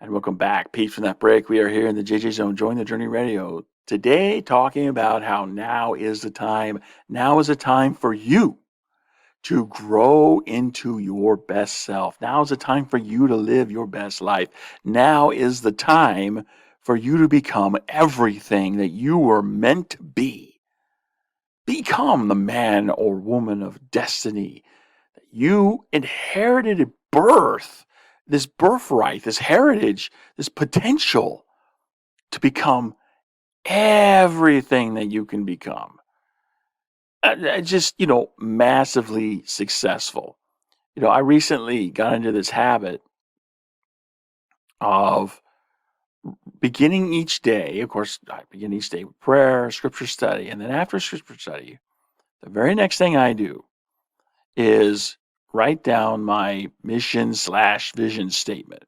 And welcome back. Pete from that break. We are here in the JJ Zone. Join the Journey Radio. Today, talking about how now is the time. Now is the time for you to grow into your best self. Now is the time for you to live your best life. Now is the time for you to become everything that you were meant to be. Become the man or woman of destiny that you inherited at birth, this birthright, this heritage, this potential to become everything that you can become. Just, massively successful. I recently got into this habit of beginning each day. Of course, I begin each day with prayer, scripture study, and then after scripture study, the very next thing I do is write down my mission/vision statement.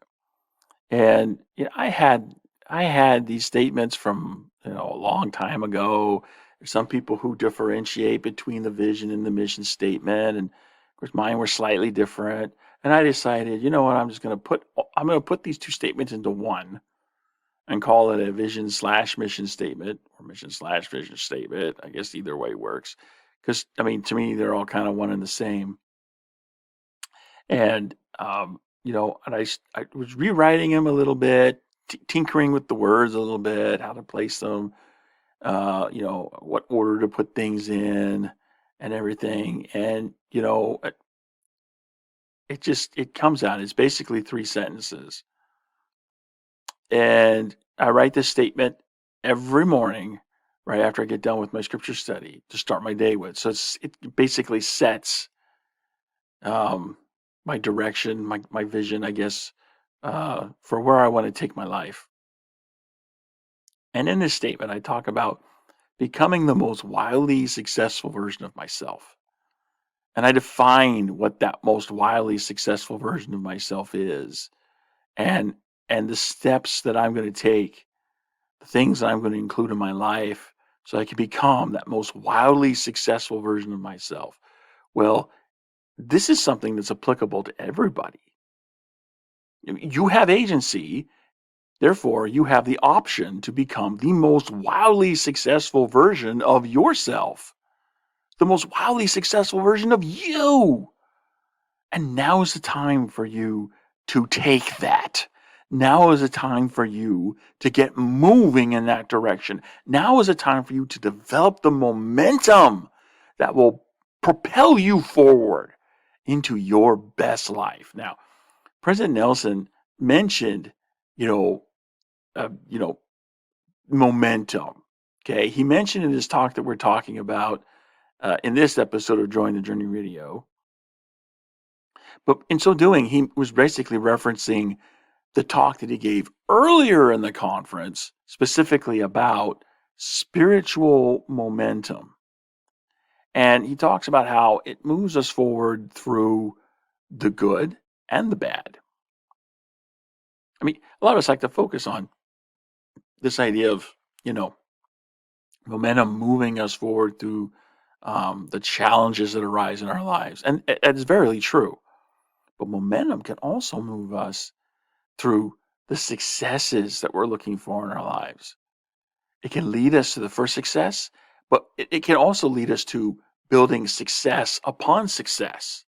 And I had these statements from a long time ago. There's some people who differentiate between the vision and the mission statement, and of course mine were slightly different. And I decided, you know what, I'm gonna put these two statements into one and call it a vision/mission statement or mission/vision statement. I guess either way works. Because to me, they're all kind of one and the same. And I was rewriting them a little bit, tinkering with the words a little bit, how to place them, what order to put things in, and everything. And it comes out. It's basically three sentences, and I write this statement every morning right after I get done with my scripture study to start my day with. So it basically sets um, my direction, my vision, I guess, for where I want to take my life. And in this statement, I talk about becoming the most wildly successful version of myself. And I defined what that most wildly successful version of myself is, and the steps that I'm going to take, the things that I'm going to include in my life so I can become that most wildly successful version of myself. Well, this is something that's applicable to everybody. You have agency, therefore, you have the option to become the most wildly successful version of yourself, the most wildly successful version of you. And now is the time for you to take that. Now is the time for you to get moving in that direction. Now is the time for you to develop the momentum that will propel you forward into your best life. Now, President Nelson mentioned, you know, uh, you know, momentum. Okay, he mentioned in his talk that we're talking about in this episode of Join the Journey Radio. But in so doing, he was basically referencing the talk that he gave earlier in the conference, specifically about spiritual momentum. And he talks about how it moves us forward through the good and the bad. A lot of us like to focus on this idea of, you know, momentum moving us forward through the challenges that arise in our lives. And it's very true. But momentum can also move us through the successes that we're looking for in our lives. It can lead us to the first success, but it can also lead us to building success upon success.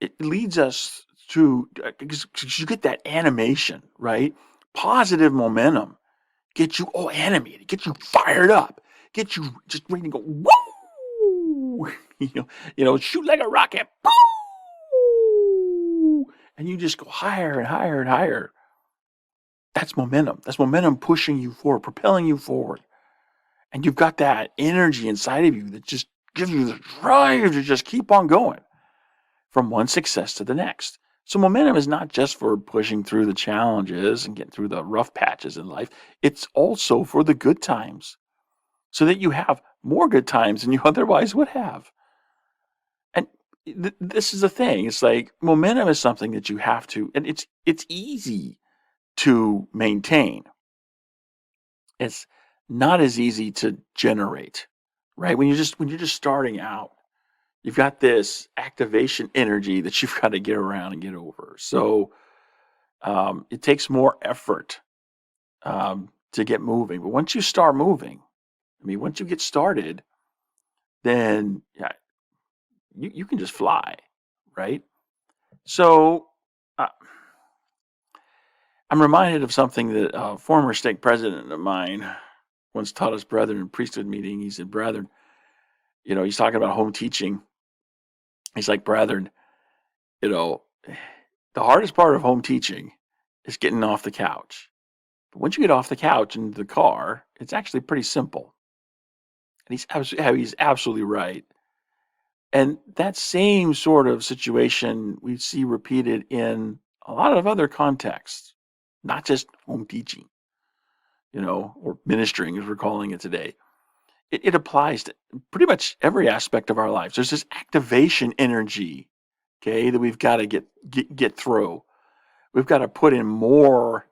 It leads us to, because you get that animation, right? Positive momentum get you all animated, get you fired up, get you just ready to go, woo! Shoot like a rocket, boo! And you just go higher and higher and higher. That's momentum. That's momentum pushing you forward, propelling you forward. And you've got that energy inside of you that just gives you the drive to just keep on going from one success to the next. So momentum is not just for pushing through the challenges and getting through the rough patches in life. It's also for the good times so that you have more good times than you otherwise would have. And this is the thing. It's like momentum is something that you have to, and it's easy to maintain. It's not as easy to generate, right? When you're just starting out, you've got this activation energy that you've got to get around and get over. So It takes more effort to get moving. But once you start moving, I mean, once you get started, then yeah, you can just fly, right? So uh, I'm reminded of something that a former stake president of mine once taught us brethren in priesthood meeting. He said, brethren, he's talking about home teaching. He's like, brethren, you know, the hardest part of home teaching is getting off the couch. But once you get off the couch into the car, it's actually pretty simple. And he's absolutely right. And that same sort of situation we see repeated in a lot of other contexts, not just home teaching, or ministering as we're calling it today. It applies to pretty much every aspect of our lives. There's this activation energy, okay, that we've got to get through. We've got to put in more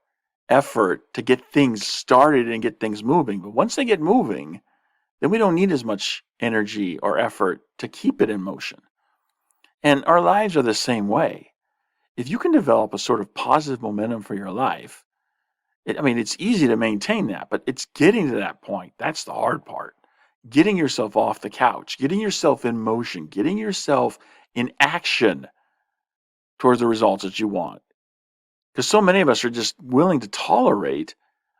effort to get things started and get things moving. But once they get moving, then we don't need as much energy or effort to keep it in motion. And our lives are the same way. If you can develop a sort of positive momentum for your life, it's easy to maintain that, but it's getting to that point. That's the hard part. Getting yourself off the couch, getting yourself in motion, getting yourself in action towards the results that you want. Because so many of us are just willing to tolerate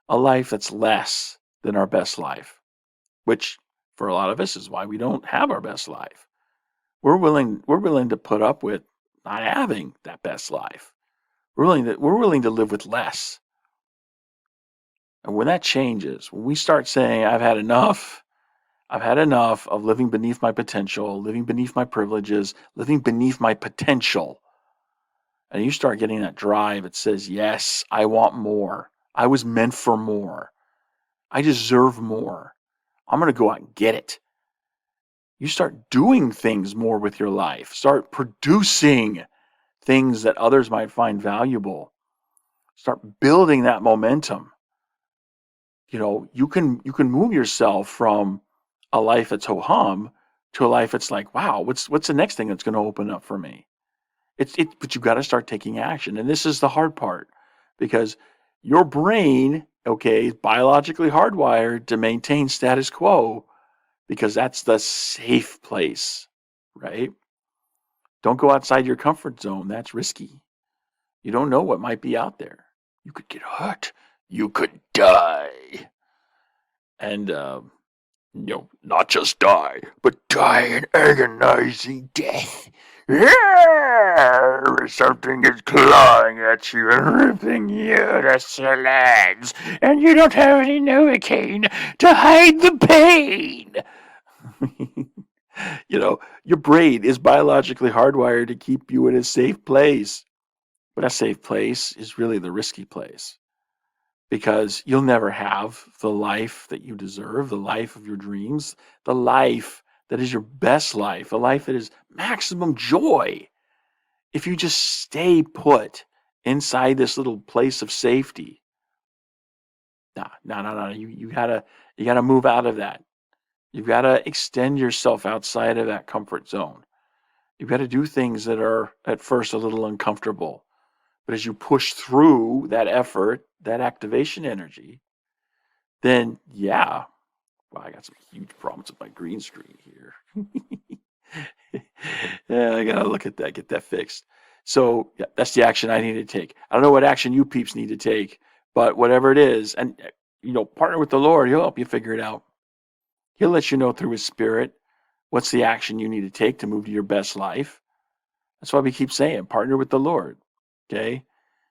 a life that's less than our best life, which for a lot of us is why we don't have our best life. We're willing to put up with not having that best life. We're willing to live with less. And when that changes, when we start saying, I've had enough of living beneath my potential, living beneath my privileges, living beneath my potential, and you start getting that drive that says, yes, I want more. I was meant for more. I deserve more. I'm going to go out and get it. You start doing things more with your life. Start producing things that others might find valuable. Start building that momentum. You can move yourself from a life that's ho hum to a life that's like, wow, what's the next thing that's going to open up for me? But you got to start taking action, and this is the hard part because your brain, okay, is biologically hardwired to maintain status quo because that's the safe place, right? Don't go outside your comfort zone. That's risky. You don't know what might be out there. You could get hurt. You could die. And not just die, but die an agonizing death. Yeah! Something is clawing at you and ripping you to shreds, and you don't have any Novocaine to hide the pain. Your brain is biologically hardwired to keep you in a safe place. But a safe place is really the risky place because you'll never have the life that you deserve, the life of your dreams, the life that is your best life, a life that is maximum joy. If you just stay put inside this little place of safety, no. You gotta move out of that. You've got to extend yourself outside of that comfort zone. You've got to do things that are at first a little uncomfortable. But as you push through that effort, that activation energy, then yeah, well, I got some huge problems with my green screen here. Yeah, I gotta look at that, get that fixed. So yeah, that's the action I need to take. I don't know what action you peeps need to take, but whatever it is, and partner with the Lord, He'll help you figure it out. He'll let you know through His Spirit what's the action you need to take to move to your best life. That's why we keep saying, partner with the Lord. Okay.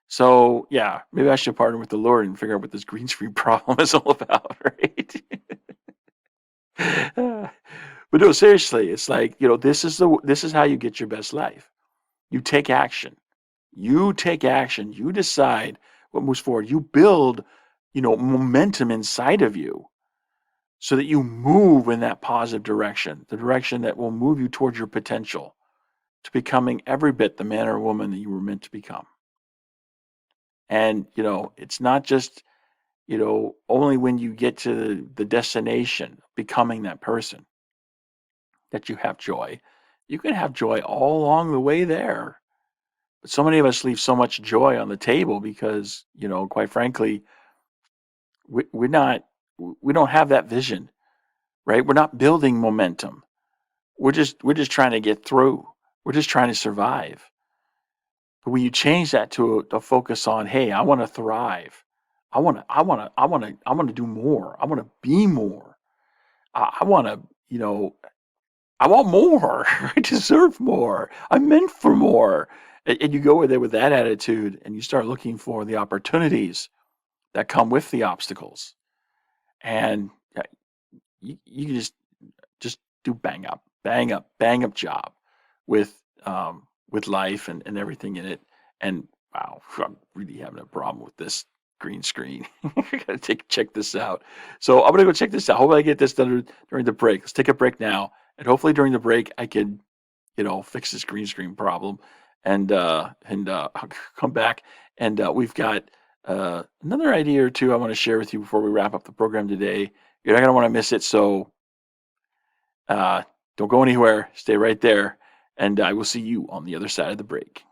So yeah, maybe I should partner with the Lord and figure out what this green screen problem is all about, right? But no, seriously, it's like, this is how you get your best life. You take action. You take action. You decide what moves forward. You build, momentum inside of you so that you move in that positive direction, the direction that will move you towards your potential to becoming every bit the man or woman that you were meant to become. And, it's not just, only when you get to the destination, becoming that person, that you have joy. You can have joy all along the way there. But so many of us leave so much joy on the table because, quite frankly, we're not, we don't have that vision, right? We're not building momentum. We're just trying to get through. We're just trying to survive. But when you change that to a focus on, hey, I want to thrive. I want to do more. I want to be more. I want to, I want more. I deserve more. I'm meant for more. And you go in there with that attitude and you start looking for the opportunities that come with the obstacles. And you can just do bang up job with life and everything in it. And wow, I'm really having a problem with this green screen. I gotta check this out. So I'm gonna go check this out. Hopefully I get this done during the break. Let's take a break now. And hopefully during the break I can, fix this green screen problem. And I'll come back and we've got another idea or two I want to share with you before we wrap up the program today. You're not gonna want to miss it, so uh, don't go anywhere. Stay right there, and I will see you on the other side of the break.